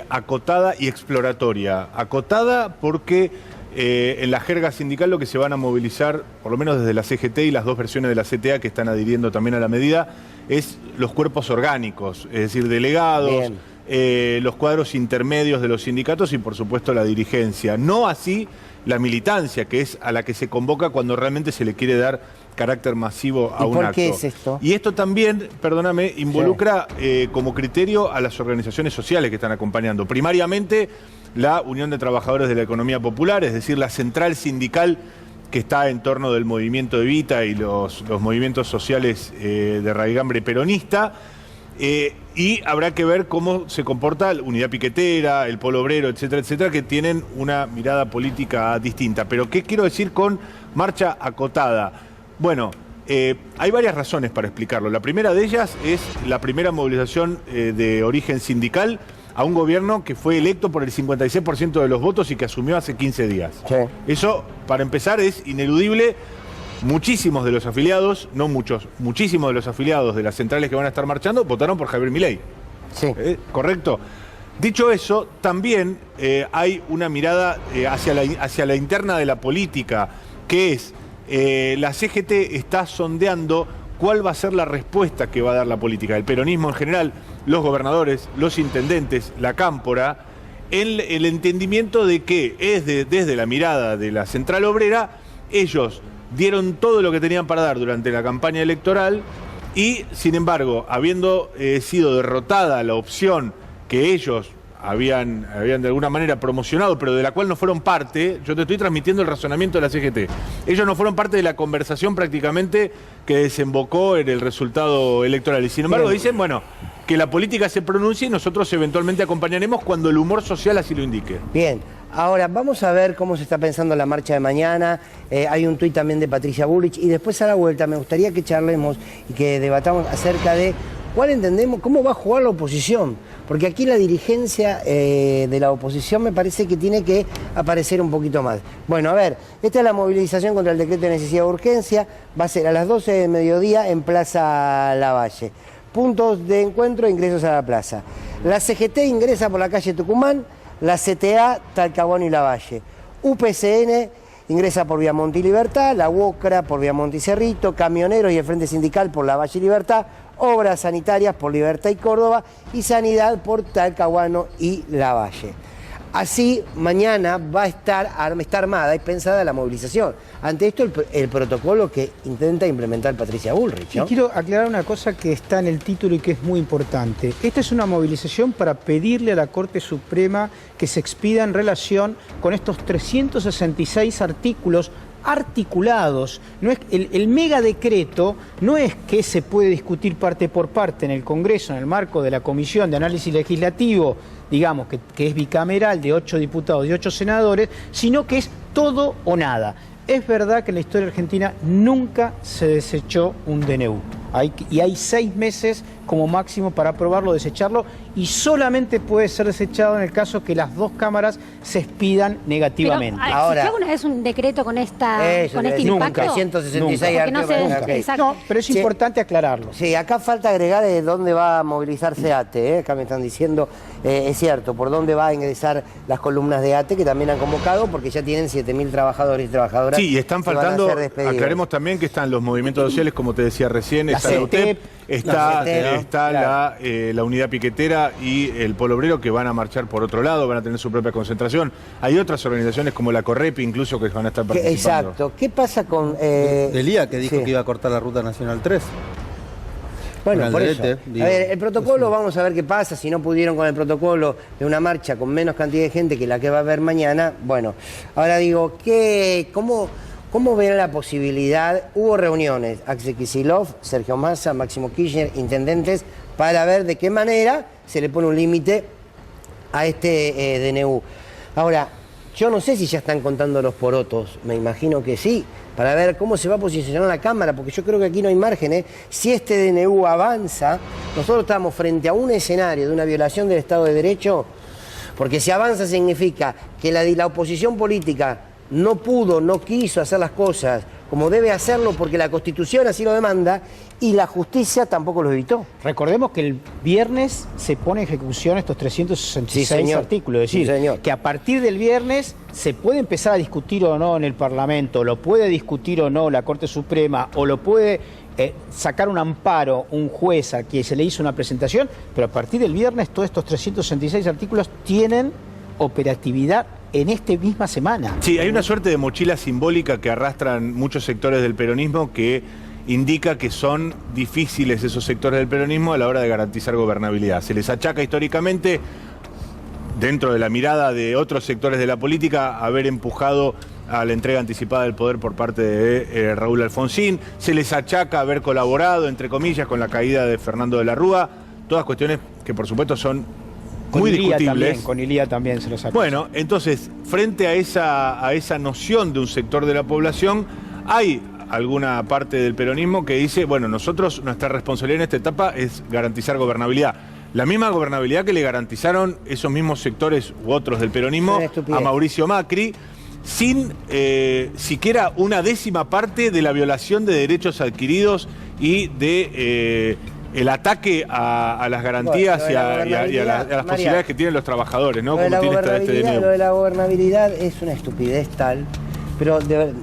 acotada y exploratoria. Acotada porque en la jerga sindical lo que se van a movilizar, por lo menos desde la CGT y las dos versiones de la CTA que están adhiriendo también a la medida, es los cuerpos orgánicos, es decir, delegados, los cuadros intermedios de los sindicatos y por supuesto la dirigencia. No así la militancia, que es a la que se convoca cuando realmente se le quiere dar carácter masivo a un acto. ¿Y por qué es esto? Y esto también, perdóname, involucra como criterio a las organizaciones sociales que están acompañando. Primariamente la Unión de Trabajadores de la Economía Popular, es decir, la central sindical que está en torno del movimiento Evita y los movimientos sociales de raigambre peronista. Y habrá que ver cómo se comporta la Unidad Piquetera, el Polo Obrero, etcétera, etcétera, que tienen una mirada política distinta. Pero ¿qué quiero decir con marcha acotada? Bueno, hay varias razones para explicarlo. La primera de ellas es la primera movilización de origen sindical a un gobierno que fue electo por el 56% de los votos y que asumió hace 15 días. Sí. Eso, para empezar, es ineludible. Muchísimos de los afiliados, no muchos, muchísimos de los afiliados de las centrales que van a estar marchando votaron por Javier Milei. Sí. ¿Correcto? Dicho eso, también hay una mirada hacia la interna de la política, que es, la CGT está sondeando cuál va a ser la respuesta que va a dar la política, el peronismo en general, los gobernadores, los intendentes, la cámpora, en el entendimiento de que desde la mirada de la Central Obrera, ellos dieron todo lo que tenían para dar durante la campaña electoral y, sin embargo, habiendo sido derrotada la opción que ellos habían de alguna manera promocionado, pero de la cual no fueron parte, yo te estoy transmitiendo el razonamiento de la CGT. Ellos no fueron parte de la conversación prácticamente que desembocó en el resultado electoral. Y sin embargo dicen, bueno, que la política se pronuncie y nosotros eventualmente acompañaremos cuando el humor social así lo indique. Bien, ahora vamos a ver cómo se está pensando la marcha de mañana. Hay un tuit también de Patricia Bullrich y después a la vuelta me gustaría que charlemos y que debatamos acerca de cuál entendemos, cómo va a jugar la oposición. Porque aquí la dirigencia de la oposición me parece que tiene que aparecer un poquito más. Bueno, a ver, esta es la movilización contra el decreto de necesidad de urgencia. Va a ser a las 12 del mediodía en Plaza Lavalle. Puntos de encuentro, ingresos a la plaza. La CGT ingresa por la calle Tucumán, la CTA, Talcahuano y Lavalle. UPCN ingresa por Viamonte y Libertad, la UOCRA por Viamonte y Cerrito, Camioneros y el Frente Sindical por Lavalle y Libertad, Obras Sanitarias por Libertad y Córdoba y Sanidad por Talcahuano y Lavalle. Así, mañana va a está armada y pensada la movilización. Ante esto, el protocolo que intenta implementar Patricia Bullrich, ¿no? Y quiero aclarar una cosa que está en el título y que es muy importante. Esta es una movilización para pedirle a la Corte Suprema que se expida en relación con estos 366 artículos articulados. No es, el megadecreto no es que se puede discutir parte por parte en el Congreso, en el marco de la Comisión de Análisis Legislativo, digamos, que es bicameral de 8 diputados y 8 senadores, sino que es todo o nada. Es verdad que en la historia argentina nunca se desechó un DNU. Hay 6 meses como máximo para aprobarlo, desecharlo, y solamente puede ser desechado en el caso que las dos cámaras se expidan negativamente. Pero, ahora, ¿existió alguna vez un decreto con este impacto? 166 artículos. No, pero es importante aclararlo. Sí, acá falta agregar dónde va a movilizarse ATE. Acá me están diciendo, es cierto, por dónde va a ingresar las columnas de ATE, que también han convocado, porque ya tienen 7.000 trabajadores y trabajadoras. Sí, y están faltando, aclaremos también que están los movimientos sociales, como te decía recién, está la UTEP, está la unidad piquetera y el Polo Obrero, que van a marchar por otro lado, van a tener su propia concentración. Hay otras organizaciones como la Correpi incluso que van a estar participando. Exacto. ¿Qué pasa con... Delía, que dijo que iba a cortar la Ruta Nacional 3. Bueno, por eso. A ver, el protocolo, vamos a ver qué pasa. Si no pudieron con el protocolo de una marcha con menos cantidad de gente que la que va a haber mañana, bueno. Ahora digo, ¿cómo ven la posibilidad? Hubo reuniones, Axel Kicillof, Sergio Massa, Máximo Kirchner, intendentes, para ver de qué manera se le pone un límite a este DNU. Ahora, yo no sé si ya están contando los porotos, me imagino que sí, para ver cómo se va a posicionar la Cámara, porque yo creo que aquí no hay márgenes. Si este DNU avanza, nosotros estamos frente a un escenario de una violación del Estado de Derecho, porque si avanza significa que la oposición política no pudo, no quiso hacer las cosas como debe hacerlo porque la Constitución así lo demanda y la justicia tampoco lo evitó. Recordemos que el viernes se pone en ejecución estos 366 artículos, es decir, que a partir del viernes se puede empezar a discutir o no en el Parlamento, lo puede discutir o no la Corte Suprema, o lo puede sacar un amparo un juez a quien se le hizo una presentación, pero a partir del viernes todos estos 366 artículos tienen operatividad en esta misma semana. Sí, hay una suerte de mochila simbólica que arrastran muchos sectores del peronismo que indica que son difíciles esos sectores del peronismo a la hora de garantizar gobernabilidad. Se les achaca históricamente, dentro de la mirada de otros sectores de la política, haber empujado a la entrega anticipada del poder por parte de Raúl Alfonsín. Se les achaca haber colaborado, entre comillas, con la caída de Fernando de la Rúa. Todas cuestiones que, por supuesto, son muy discutibles. Con Ilía también se los acusa. Bueno, entonces, frente a esa noción de un sector de la población, hay alguna parte del peronismo que dice, bueno, nuestra responsabilidad en esta etapa es garantizar gobernabilidad. La misma gobernabilidad que le garantizaron esos mismos sectores u otros del peronismo a Mauricio Macri, sin siquiera una décima parte de la violación de derechos adquiridos y de el ataque a las garantías y a las posibilidades que tienen los trabajadores, ¿no? Como tiene este DNU. Lo de la gobernabilidad es una estupidez tal, pero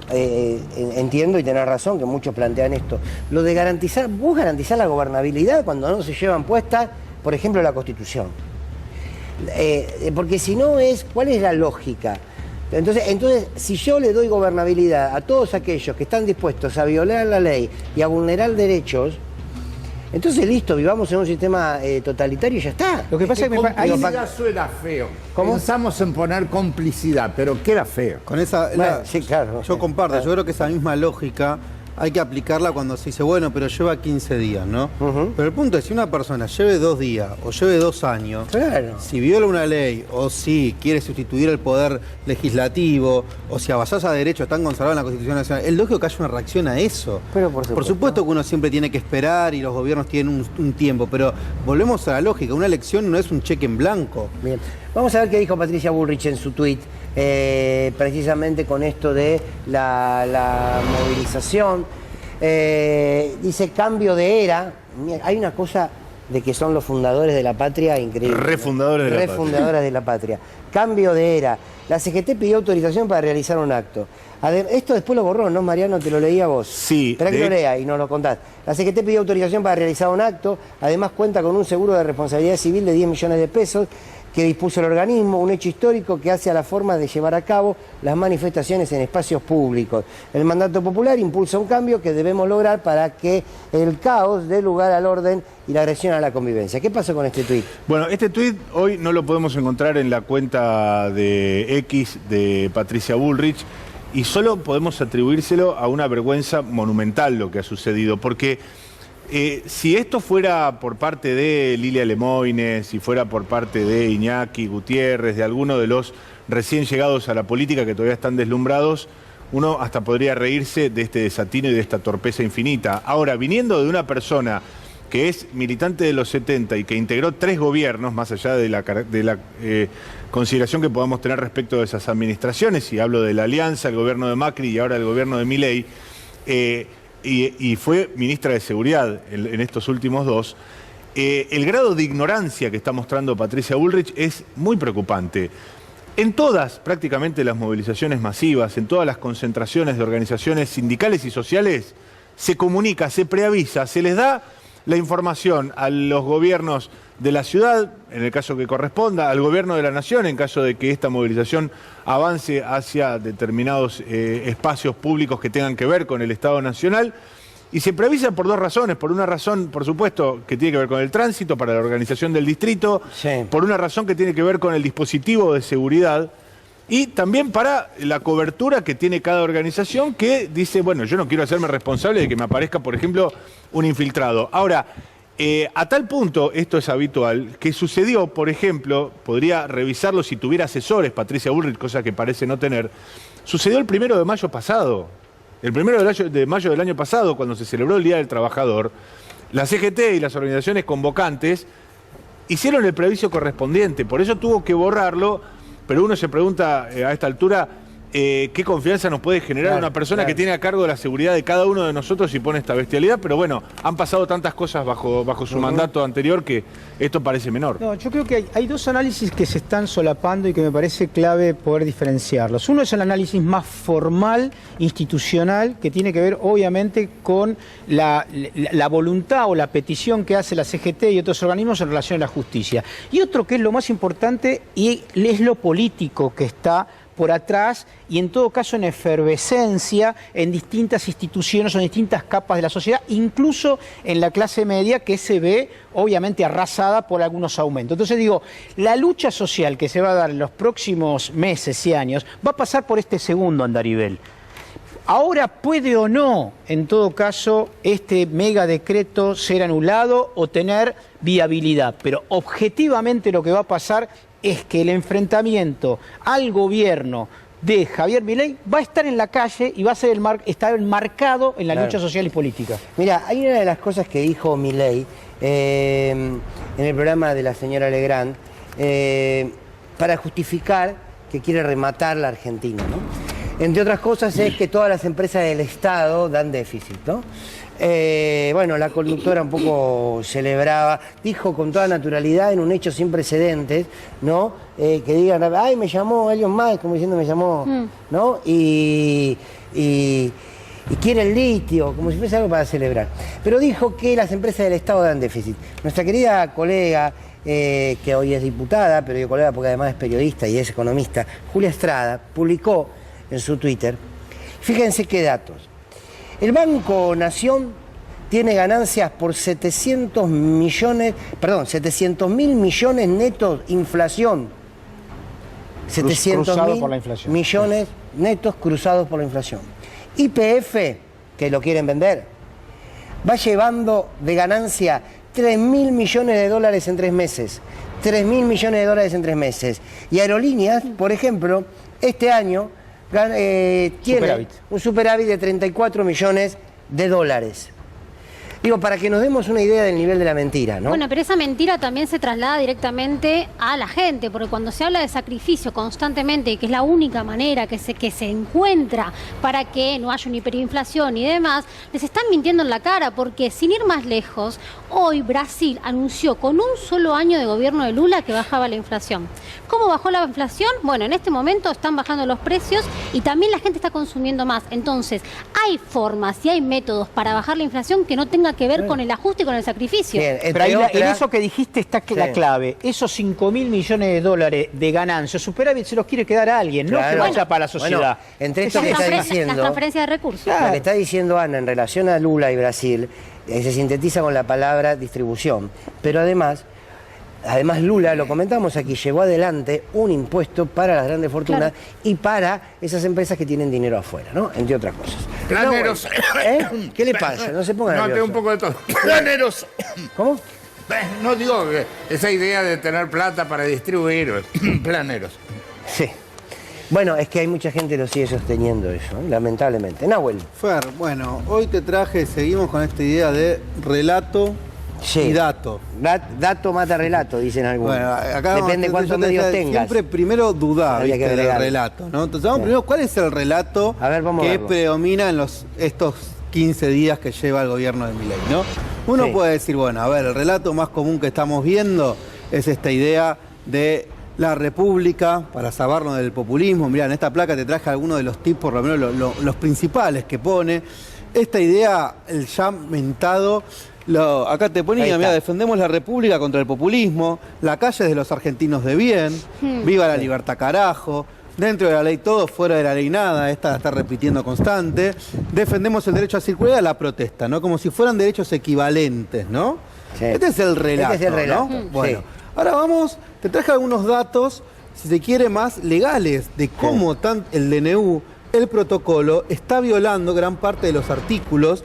entiendo y tenés razón que muchos plantean esto. Lo de garantizar, vos garantizás la gobernabilidad cuando no se llevan puesta, por ejemplo, la Constitución. Porque si no ¿cuál es la lógica? Entonces, si yo le doy gobernabilidad a todos aquellos que están dispuestos a violar la ley y a vulnerar derechos, entonces listo, vivamos en un sistema totalitario y ya está. Lo que pasa es que complicidad suena feo. ¿Cómo? Pensamos en poner complicidad, pero queda feo. Con esa, sí, claro. Yo comparto, yo creo que esa misma lógica hay que aplicarla cuando se dice, bueno, pero lleva 15 días, ¿no? Pero el punto es, si una persona lleve 2 días o lleve 2 años, claro, si viola una ley o si quiere sustituir el poder legislativo o si avasalla derechos tan conservados en la Constitución Nacional, es lógico que haya una reacción a eso. Pero por supuesto que uno siempre tiene que esperar y los gobiernos tienen un tiempo, pero volvemos a la lógica, una elección no es un cheque en blanco. Bien, vamos a ver qué dijo Patricia Bullrich en su tuit, precisamente con esto de la movilización. Dice cambio de era. Hay una cosa de que son los fundadores de la patria increíble. Refundadores de la patria. Cambio de era. La CGT pidió autorización para realizar un acto. Esto después lo borró, ¿no, Mariano? Te lo leí a vos. Sí. Espera que lo lea y nos lo contás. La CGT pidió autorización para realizar un acto. Además cuenta con un seguro de responsabilidad civil de 10 millones de pesos que dispuso el organismo, un hecho histórico que hace a la forma de llevar a cabo las manifestaciones en espacios públicos. El mandato popular impulsa un cambio que debemos lograr para que el caos dé lugar al orden y la agresión a la convivencia. ¿Qué pasó con este tuit? Bueno, este tuit hoy no lo podemos encontrar en la cuenta de X de Patricia Bullrich y solo podemos atribuírselo a una vergüenza monumental lo que ha sucedido, porque si esto fuera por parte de Lilia Lemoine, si fuera por parte de Iñaki Gutiérrez, de alguno de los recién llegados a la política que todavía están deslumbrados, uno hasta podría reírse de este desatino y de esta torpeza infinita. Ahora, viniendo de una persona que es militante de los 70 y que integró 3 gobiernos, más allá de la consideración que podamos tener respecto de esas administraciones, y hablo de la Alianza, el gobierno de Macri y ahora el gobierno de Milei, y fue ministra de Seguridad en estos últimos 2, el grado de ignorancia que está mostrando Patricia Bullrich es muy preocupante. En todas, prácticamente las movilizaciones masivas, en todas las concentraciones de organizaciones sindicales y sociales, se comunica, se preavisa, se les da la información a los gobiernos de la ciudad, en el caso que corresponda, al gobierno de la nación, en caso de que esta movilización avance hacia determinados espacios públicos que tengan que ver con el Estado Nacional, y se previsa por 2 razones. Por una razón, por supuesto, que tiene que ver con el tránsito para la organización del distrito, sí, por una razón que tiene que ver con el dispositivo de seguridad, y también para la cobertura que tiene cada organización que dice, bueno, yo no quiero hacerme responsable de que me aparezca, por ejemplo, un infiltrado. Ahora, a tal punto, esto es habitual, que sucedió, por ejemplo, podría revisarlo si tuviera asesores, Patricia Bullrich, cosa que parece no tener, sucedió el 1 de mayo pasado. El 1 de mayo del año pasado, cuando se celebró el Día del Trabajador, la CGT y las organizaciones convocantes hicieron el preaviso correspondiente, por eso tuvo que borrarlo, pero uno se pregunta a esta altura qué confianza nos puede generar una persona que tiene a cargo de la seguridad de cada uno de nosotros y pone esta bestialidad, pero bueno, han pasado tantas cosas bajo su mandato anterior que esto parece menor. No, yo creo que hay 2 análisis que se están solapando y que me parece clave poder diferenciarlos. Uno es el análisis más formal, institucional, que tiene que ver obviamente con la voluntad o la petición que hace la CGT y otros organismos en relación a la justicia. Y otro que es lo más importante y es lo político que está por atrás y en todo caso en efervescencia en distintas instituciones o en distintas capas de la sociedad, incluso en la clase media que se ve obviamente arrasada por algunos aumentos. Entonces digo, la lucha social que se va a dar en los próximos meses y años va a pasar por este segundo andarivel. Ahora puede o no, en todo caso, este mega decreto ser anulado o tener viabilidad, pero objetivamente lo que va a pasar es que el enfrentamiento al gobierno de Javier Milei va a estar en la calle y va a ser estar enmarcado en la lucha social y política. Mira, hay una de las cosas que dijo Milei en el programa de la señora Legrand para justificar que quiere rematar la Argentina, ¿no? Entre otras cosas es que todas las empresas del Estado dan déficit, ¿no? Bueno, la conductora un poco celebraba, dijo con toda naturalidad en un hecho sin precedentes, ¿no? Que digan, ay, me llamó Elon Musk, como diciendo me llamó, ¿no? Y quiere el litio, como si fuese algo para celebrar. Pero dijo que las empresas del Estado dan déficit. Nuestra querida colega, que hoy es diputada, pero yo colega porque además es periodista y es economista, Julia Estrada, publicó en su Twitter, fíjense qué datos. El Banco Nación tiene ganancias por 700 mil millones netos inflación. 700.000 millones netos cruzados por la inflación. YPF, que lo quieren vender, va llevando de ganancia 3.000 millones de dólares en 3 meses. 3.000 millones de dólares en 3 meses. Y Aerolíneas, por ejemplo, este año tiene un superávit de 34 millones de dólares. Digo, para que nos demos una idea del nivel de la mentira, ¿no? Bueno, pero esa mentira también se traslada directamente a la gente, porque cuando se habla de sacrificio constantemente, y que es la única manera que se encuentra para que no haya una hiperinflación y demás, les están mintiendo en la cara, porque sin ir más lejos, hoy Brasil anunció con un solo año de gobierno de Lula que bajaba la inflación. ¿Cómo bajó la inflación? Bueno, en este momento están bajando los precios y también la gente está consumiendo más. Entonces, hay formas y hay métodos para bajar la inflación que no tenga que ver con el ajuste y con el sacrificio. Bien, pero ahí en eso que dijiste está la clave. Esos 5.000 millones de dólares de ganancias, superávit se los quiere quedar a alguien, no que vaya para la sociedad. Bueno, entre esto que está diciendo, las transferencias de recursos. Lo que está diciendo Ana en relación a Lula y Brasil se sintetiza con la palabra distribución. Pero además Lula, lo comentamos aquí, llevó adelante un impuesto para las grandes fortunas y para esas empresas que tienen dinero afuera, ¿no? Entre otras cosas. Planeros. ¿Eh? ¿Qué le pasa? No se ponga nervioso. No, tengo un poco de todo. Planeros. ¿Cómo? No digo que esa idea de tener plata para distribuir. Planeros. Sí. Bueno, es que hay mucha gente que lo sigue sosteniendo eso, lamentablemente. Nahuel. Fer, bueno, hoy te traje, seguimos con esta idea de relato y dato. Dato mata relato, dicen algunos. Bueno, acá depende cuántos medios tengas. Siempre primero dudar del relato, ¿no? Entonces vamos primero, ¿cuál es el relato que predomina en estos 15 días que lleva el gobierno de Milei, ¿no? Uno puede decir, bueno, a ver, el relato más común que estamos viendo es esta idea de la República, para salvarnos del populismo. Mirá, en esta placa te traje algunos de los tips, por lo menos los principales que pone. Esta idea, el ya mentado, acá te ponía, mira, defendemos la República contra el populismo, la calle es de los argentinos de bien, viva la libertad carajo, dentro de la ley todo, fuera de la ley nada, esta la está repitiendo constante, defendemos el derecho a circular y a la protesta, ¿no? Como si fueran derechos equivalentes, ¿no? Sí. Este es el relato, ¿no? Bueno, ahora vamos, te traje algunos datos, si se quiere, más legales, de cómo el DNU, el protocolo, está violando gran parte de los artículos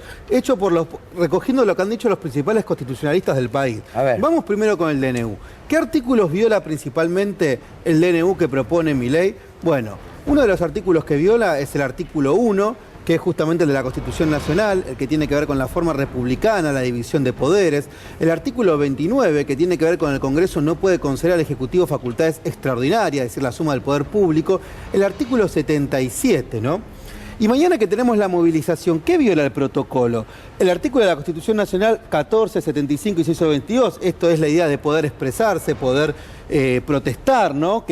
recogiendo lo que han dicho los principales constitucionalistas del país. Vamos primero con el DNU. ¿Qué artículos viola principalmente el DNU que propone Milei? Bueno, uno de los artículos que viola es el artículo 1, que es justamente el de la Constitución Nacional, el que tiene que ver con la forma republicana, la división de poderes. El artículo 29, que tiene que ver con el Congreso no puede conceder al Ejecutivo facultades extraordinarias, es decir, la suma del poder público. El artículo 77, ¿no? Y mañana que tenemos la movilización, ¿qué viola el protocolo? El artículo de la Constitución Nacional 14, 75 y 622, esto es la idea de poder expresarse, poder protestar, ¿no?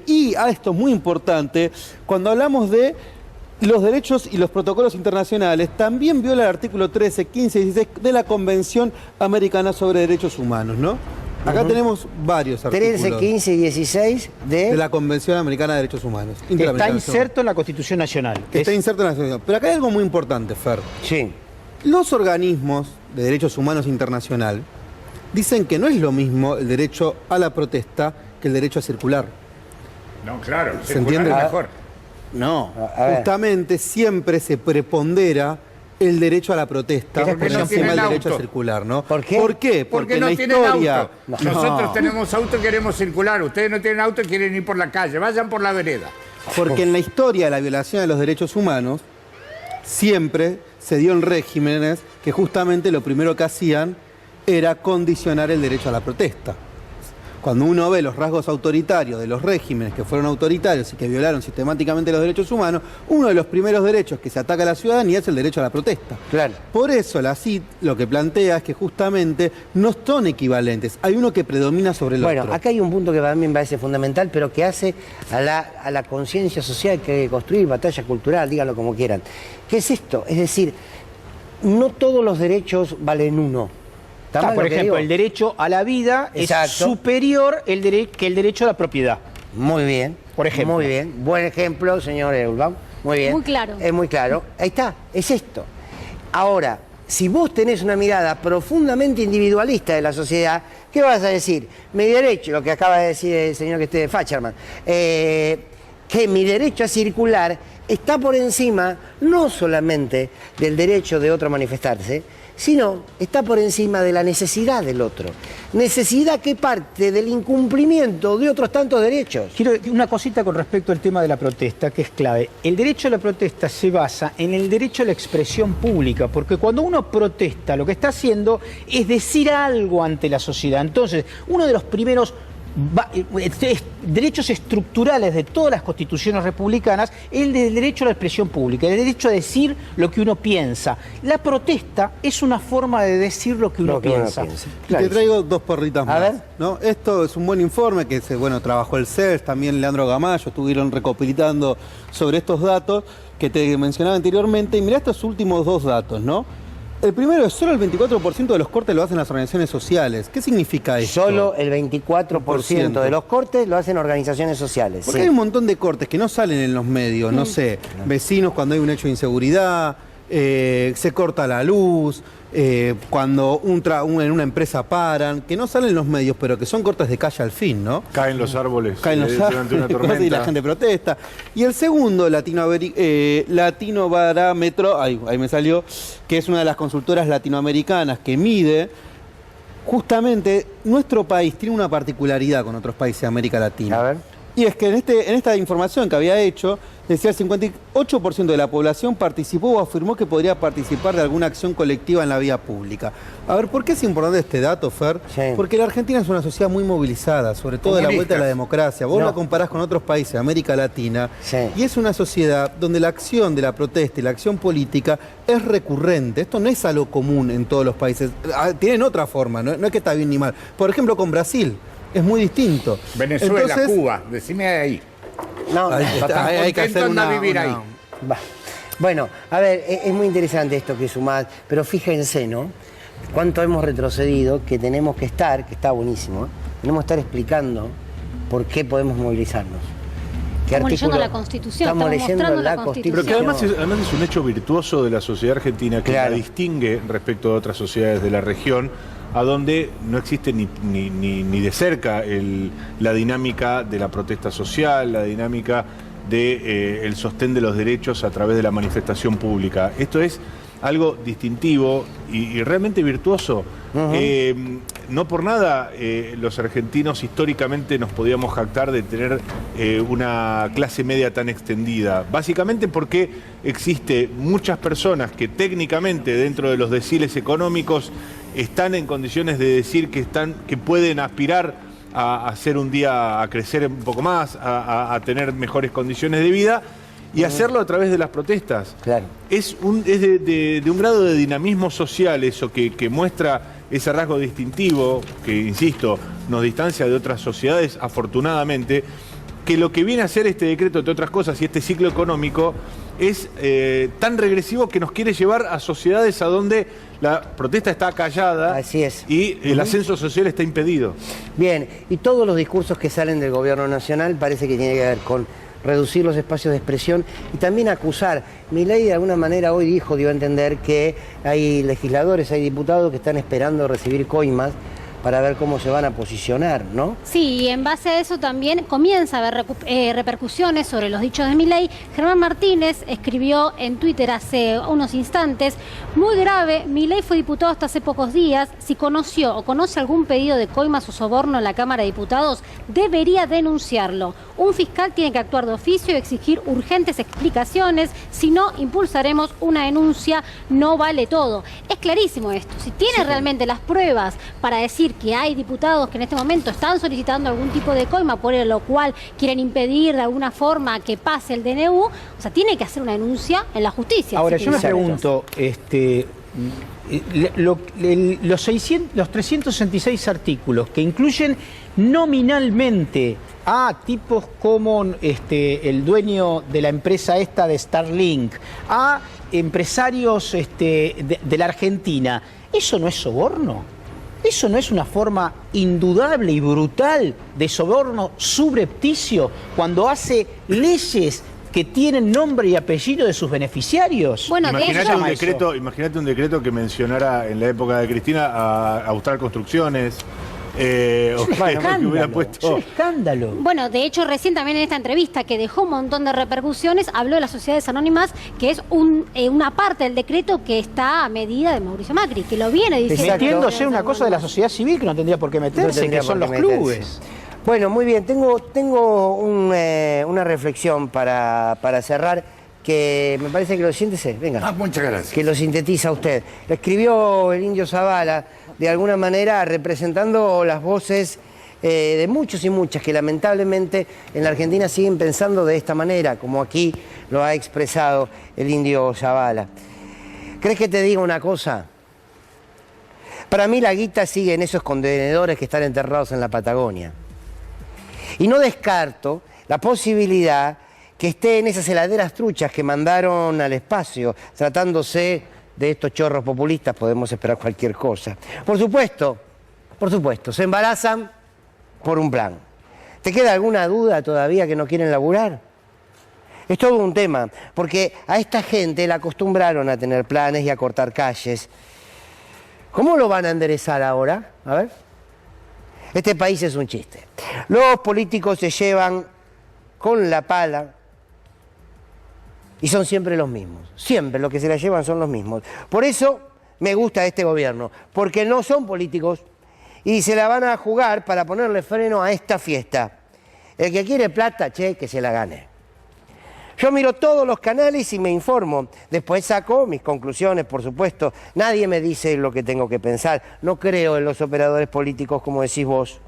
Y esto es muy importante, cuando hablamos de los derechos y los protocolos internacionales, también viola el artículo 13, 15 y 16 de la Convención Americana sobre Derechos Humanos, ¿no? Acá tenemos varios artículos. 13, 15 y 16 de la Convención Americana de Derechos Humanos. Está inserto en la Constitución Nacional. Está inserto en la Constitución. Pero acá hay algo muy importante, Fer. Sí. Los organismos de derechos humanos internacional dicen que no es lo mismo el derecho a la protesta que el derecho a circular. No, claro, ¿se entiende mejor? No, justamente siempre se prepondera el derecho a la protesta por encima del derecho a circular, ¿no? ¿Por qué? ¿Por qué? Porque no tienen auto. Nosotros tenemos auto y queremos circular. Ustedes no tienen auto y quieren ir por la calle. Vayan por la vereda. Porque en la historia de la violación de los derechos humanos siempre se dio en regímenes que justamente lo primero que hacían era condicionar el derecho a la protesta. cuando uno ve los rasgos autoritarios de los regímenes que fueron autoritarios y que violaron sistemáticamente los derechos humanos, uno de los primeros derechos que se ataca a la ciudadanía es el derecho a la protesta. Claro. Por eso la CID lo que plantea es que justamente no son equivalentes, hay uno que predomina sobre el otro. Bueno, acá hay un punto que para mí me parece fundamental, pero que hace a la conciencia social que hay que construir, batalla cultural, díganlo como quieran. ¿Qué es esto? Es decir, no todos los derechos valen uno. Por ejemplo, el derecho a la vida es superior que el derecho a la propiedad. Muy bien. Por ejemplo. Muy bien. Buen ejemplo, señor Eulbaum. Muy bien. Muy claro. Es muy claro. Ahí está. Es esto. Ahora, si vos tenés una mirada profundamente individualista de la sociedad, ¿qué vas a decir? Mi derecho, lo que acaba de decir el señor que esté de Facherman, que mi derecho a circular está por encima no solamente del derecho de otro a manifestarse, sino está por encima de la necesidad del otro. Necesidad que parte del incumplimiento de otros tantos derechos. Quiero una cosita con respecto al tema de la protesta, que es clave. El derecho a la protesta se basa en el derecho a la expresión pública, porque cuando uno protesta, lo que está haciendo es decir algo ante la sociedad. Entonces, uno de los primeros derechos estructurales de todas las constituciones republicanas es el del derecho a la expresión pública, el derecho a decir lo que uno piensa. La protesta es una forma de decir lo que uno piensa. Te traigo dos porritas más. A ver. ¿No? Esto es un buen informe que trabajó el CERS, también Leandro Gamayo, estuvieron recopilando sobre estos datos que te mencionaba anteriormente. Y mirá estos últimos dos datos, ¿no? El primero es solo el 24% de los cortes lo hacen las organizaciones sociales. ¿Qué significa esto? Solo el 24% de los cortes lo hacen organizaciones sociales. Porque hay un montón de cortes que no salen en los medios, no sé, vecinos cuando hay un hecho de inseguridad, se corta la luz, cuando en una empresa paran, que no salen en los medios, pero que son cortes de calle al fin, ¿no? Caen los árboles. Caen los árboles durante una tormenta. y la gente protesta. Y el segundo, Latino Barómetro, ahí me salió, que es una de las consultoras latinoamericanas que mide, justamente, nuestro país tiene una particularidad con otros países de América Latina. A ver. Y es que en esta información que había hecho, decía el 58% de la población participó o afirmó que podría participar de alguna acción colectiva en la vía pública. A ver, ¿por qué es importante este dato, Fer? Sí. Porque la Argentina es una sociedad muy movilizada, sobre todo de la vuelta a la democracia. Vos la comparás con otros países de América Latina, y es una sociedad donde la acción de la protesta y la acción política es recurrente. Esto no es algo común en todos los países. Tienen otra forma, no es que está bien ni mal. Por ejemplo, con Brasil. Es muy distinto. Venezuela, Entonces, Cuba, decime ahí. No, hay que hacer vivir ahí. Va. Bueno, a ver, es muy interesante esto que sumás, pero fíjense, ¿no? Cuánto hemos retrocedido, que tenemos que estar, que está buenísimo, tenemos que estar explicando por qué podemos movilizarnos. Estamos leyendo la Constitución, estamos mostrando la Constitución. Pero que además es un hecho virtuoso de la sociedad argentina que la distingue respecto a otras sociedades de la región, a donde no existe ni de cerca la dinámica de la protesta social, la dinámica del sostén de los derechos a través de la manifestación pública. Esto es algo distintivo y realmente virtuoso. No por nada los argentinos históricamente nos podíamos jactar de tener una clase media tan extendida. Básicamente porque existe muchas personas que técnicamente dentro de los deciles económicos están en condiciones de decir que pueden aspirar a hacer un día, a crecer un poco más, a tener mejores condiciones de vida y hacerlo a través de las protestas. Claro. Es de un grado de dinamismo social eso que muestra ese rasgo distintivo que, insisto, nos distancia de otras sociedades, afortunadamente, que lo que viene a hacer este decreto, entre otras cosas, y este ciclo económico, es tan regresivo que nos quiere llevar a sociedades a donde la protesta está callada. Así es. Y el ascenso social está impedido. Bien, y todos los discursos que salen del gobierno nacional parece que tiene que ver con reducir los espacios de expresión y también acusar. Milei de alguna manera hoy dio a entender que hay legisladores, hay diputados que están esperando recibir coimas para ver cómo se van a posicionar, ¿no? Sí, y en base a eso también comienza a haber repercusiones sobre los dichos de Milei. Germán Martínez escribió en Twitter hace unos instantes: muy grave, Milei fue diputado hasta hace pocos días. Si conoció o conoce algún pedido de coimas o soborno en la Cámara de Diputados, debería denunciarlo. Un fiscal tiene que actuar de oficio y exigir urgentes explicaciones, si no, impulsaremos una denuncia. No vale todo. Es clarísimo esto. Si tiene realmente las pruebas para decir que hay diputados que en este momento están solicitando algún tipo de coima, por lo cual quieren impedir de alguna forma que pase el DNU, o sea, tiene que hacer una denuncia en la justicia. Ahora, yo me pregunto, los 366 artículos que incluyen nominalmente a tipos como el dueño de la empresa esta de Starlink, a empresarios de la Argentina, ¿eso no es soborno? ¿Eso no es una forma indudable y brutal de soborno subrepticio cuando hace leyes que tienen nombre y apellido de sus beneficiarios? Bueno, imagínate un decreto que mencionara en la época de Cristina a Austral Construcciones. Escándalo. Bueno, de hecho, recién también en esta entrevista que dejó un montón de repercusiones, habló de las sociedades anónimas, que es una parte del decreto que está a medida de Mauricio Macri, que lo viene diciendo. Metiéndose una cosa de la sociedad civil que no tendría por qué meterse, que son los clubes. Bueno, muy bien, tengo una reflexión para cerrar que me parece que lo siéntese, venga. Muchas gracias. Que lo sintetiza usted. Lo escribió el Indio Zavala, de alguna manera representando las voces de muchos y muchas que lamentablemente en la Argentina siguen pensando de esta manera, como aquí lo ha expresado el Indio Zavala. ¿Crees que te diga una cosa? Para mí la guita sigue en esos contenedores que están enterrados en la Patagonia. Y no descarto la posibilidad que esté en esas heladeras truchas que mandaron al espacio, tratándose de estos chorros populistas, podemos esperar cualquier cosa. Por supuesto, se embarazan por un plan. ¿Te queda alguna duda todavía que no quieren laburar? Es todo un tema, porque a esta gente la acostumbraron a tener planes y a cortar calles. ¿Cómo lo van a enderezar ahora? A ver. Este país es un chiste. Los políticos se llevan con la pala y son siempre los mismos. Siempre los que se la llevan son los mismos. Por eso me gusta este gobierno, porque no son políticos y se la van a jugar para ponerle freno a esta fiesta. El que quiere plata, que se la gane. Yo miro todos los canales y me informo. Después saco mis conclusiones, por supuesto. Nadie me dice lo que tengo que pensar. No creo en los operadores políticos, como decís vos.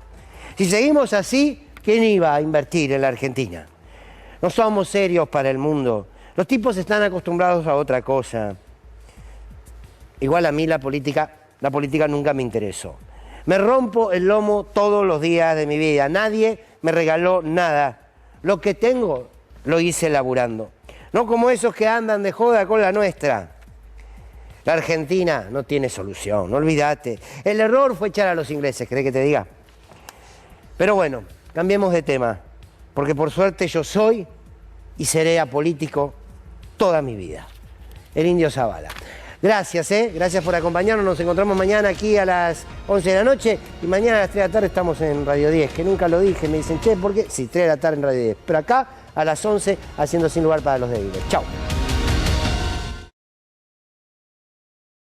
Si seguimos así, ¿quién iba a invertir en la Argentina? No somos serios para el mundo. Los tipos están acostumbrados a otra cosa. Igual a mí la política nunca me interesó. Me rompo el lomo todos los días de mi vida. Nadie me regaló nada. Lo que tengo lo hice laburando. No como esos que andan de joda con la nuestra. La Argentina no tiene solución, no olvídate. El error fue echar a los ingleses, ¿querés que te diga? Pero bueno, cambiemos de tema. Porque por suerte yo soy y seré apolítico toda mi vida. El Indio Zavala. Gracias, gracias por acompañarnos. Nos encontramos mañana aquí a las 11 de la noche y mañana a las 3 de la tarde estamos en Radio 10, que nunca lo dije. Me dicen, ¿por qué? Sí, 3 de la tarde en Radio 10. Pero acá a las 11 haciendo Sin Lugar para los Débiles. Chau.